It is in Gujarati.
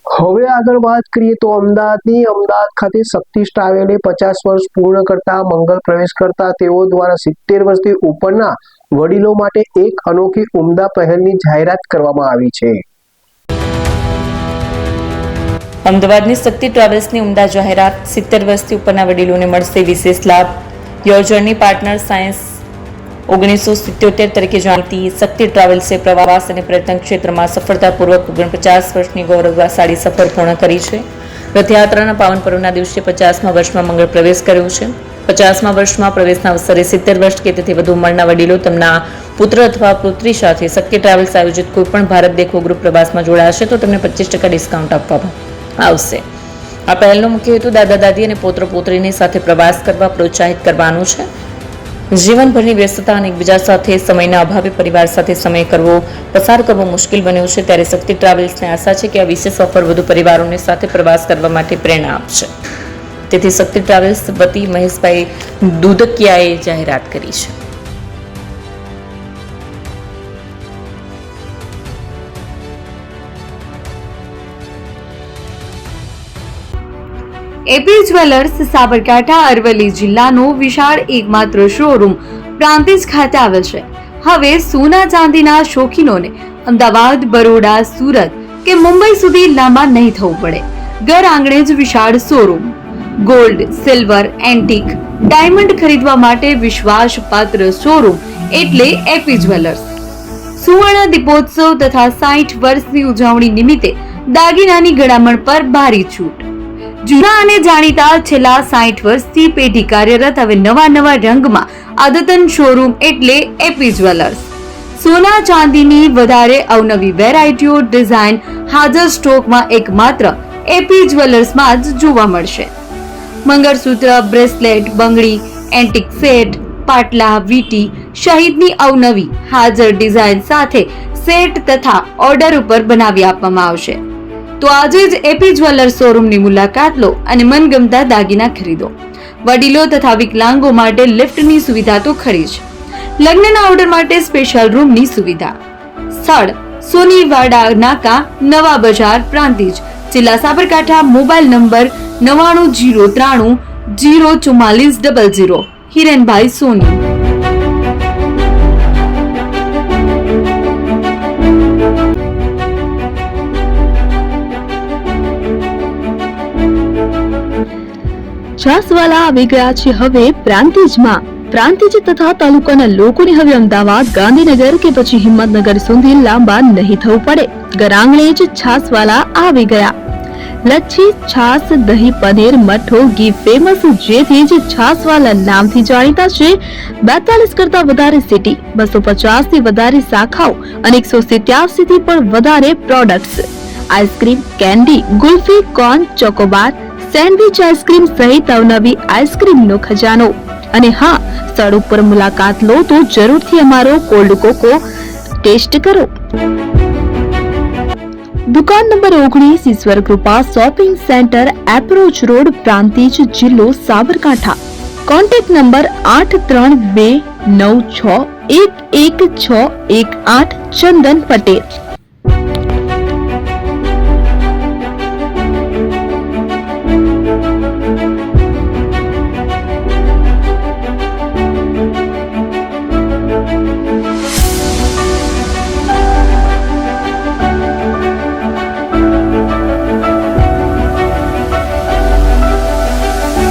હવે આગળ વાત કરીએ તો અમદાવાદ ખાતે શક્તિ ટ્રાવેલે 50 વર્ષ પૂર્ણ કરતા મંગળ પ્રવેશ કરતા તેઓ દ્વારા 70 વર્ષથી ઉપરના વડીલો માટે એક અનોખી ઉમદા પહેલની જાહેરાત કરવામાં આવી છે। અમદાવાદની શક્તિ ટ્રાવેલ્સની ઉમદા જાહેરાત 70 વર્ષથી ઉપરના વડીલોને મળશે વિશેષ લાભ। યોર જર્ની પાર્ટનર સાયન્સ 1977 તરીકે જાણીતી શક્તિ ટ્રાવેલ્સે પ્રવાસ અને પર્યટન ક્ષેત્રમાં સફળતાપૂર્વક 49 વર્ષની ગૌરવશાળી સફર પૂર્ણ કરી છે। રથયાત્રાના પાવન પર્વના દિવસે 50મા વર્ષમાં મંગળ પ્રવેશ કર્યો છે। 50મા વર્ષમાં પ્રવેશના અવસરે 70 વર્ષ કે તેથી વધુ ઉંમરના વડીલો તેમના પુત્ર અથવા પુત્રી સાથે શક્તિ ટ્રાવેલ્સ આયોજિત કોઈપણ ભારત દેખો ગ્રુપ પ્રવાસમાં જોડાશે તો તેમને 25% ડિસ્કાઉન્ટ આપવામાં આવશે। આ પહેલનો મુખ્ય હેતુ દાદા દાદી અને પૌત્ર પૌત્રીની સાથે પ્રવાસ કરવા પ્રોત્સાહિત કરવાનો છે। જીવનભરની વ્યસ્તતા અને એકબીજા સાથે સમયના અભાવે પરિવાર સાથે સમય પસાર કરવો મુશ્કેલ બન્યો છે, ત્યારે શક્તિ ટ્રાવેલ્સને આશા છે કે આ વિશેષ ઓફર વધુ પરિવારોને સાથે પ્રવાસ કરવા માટે પ્રેરણા આપશે। તેથી શક્તિ ટ્રાવેલ્સ વતી મહેશભાઈ દુધકિયાએ જાહેરાત કરી છે। એપી જ્વેલર્સ સાબરકાંઠા અરવલ્લી જિલ્લાનો વિશાળ એકમાત્ર શોરૂમ પ્રાંતિજ ખાતે આવેલ છે। હવે સોના ચાંદીના શોખીનોને અમદાવાદ, બરોડા, સુરત કે મુંબઈ સુધી લાંબા નહીં થવું પડે। ઘર આંગણે જ વિશાળ showroom. Gold, silver, antique, diamond ખરીદવા માટે વિશ્વાસપાત્ર શોરૂમ એટલે એપી જ્વેલર્સ। સુવર્ણ દીપોત્સવ તથા 60 વર્ષની ઉજવણી નિમિત્તે દાગીનાની ગળામણ પર ભારી છૂટ। જૂના અને જાણીતા છેલ્લા 60 વર્ષથી પેઢી કાર્યરત હવે નવા રંગમાં અદ્યતન શોરૂમ એટલે એપી જ્વેલર્સ। સોના ચાંદીની વધારે અવનવી વેરાયટીઓ, ડિઝાઇન હાજર સ્ટોકમાં એકમાત્ર એપી જ્વેલર્સમાં જ જોવા મળશે। મંગળસૂત્ર, બ્રેસલેટ, બંગડી, એન્ટિક સેટ, પાટલા, વીટી સહિતની અવનવી હાજર ડિઝાઇન સાથે સેટ તથા ઓર્ડર ઉપર બનાવી આપવામાં આવશે। તો આજે જ એપી જ્વેલર્સ શોરૂમની મુલાકાત લો અને મનગમતા દાગીના ખરીદો। વડીલો તથા વિકલાંગો માટે લિફ્ટની સુવિધા તો ખરી જ, લગ્નના ઓર્ડર માટે સ્પેશિયલ રૂમની સુવિધા। સ્થળ સોનીવાડા નાકા, નવા બજાર, પ્રાંતિજ, જિલ્લા સાબરકાંઠા। Mobile number 9903 04400। હિરેનભાઈ સોની। છાસવાલા આવી ગયા છે હવે પ્રાંતિજમાં। પ્રાંતિજ તથા તાલુકાના લોકોને હવે અમદાવાદ, ગાંધીનગર કે પછી હિંમતનગર સુધી લાંબા નહીં થવું પડે। ઘર આંગણે જ છાસવાલા આવી ગયા। લચ્છી, છાસ, દહીં, પનીર, મઠો, ઘી ફેમસ, જેથી જ છાસવાલા નામથી જાણીતા છે। 42 કરતા વધારે સિટી, 250 થી વધારે શાખાઓ અને 187 થી પણ વધારે products. Ice cream, candy, kulfi, corn, Chocobar, sandwich ice cream સહિત અવનવી આઈસ્ક્રીમનો ખજાનો। અને હા, સ્થળ ઉપર મુલાકાત લો તો જરૂરથી અમારો કોલ્ડ કોકો ટેસ્ટ કરો। દુકાન number 19, Ishwar Krupa shopping centre, approach road, Prantij, જિલ્લો સાબરકાંઠા। Contact number 8329611618 Chandan Patel.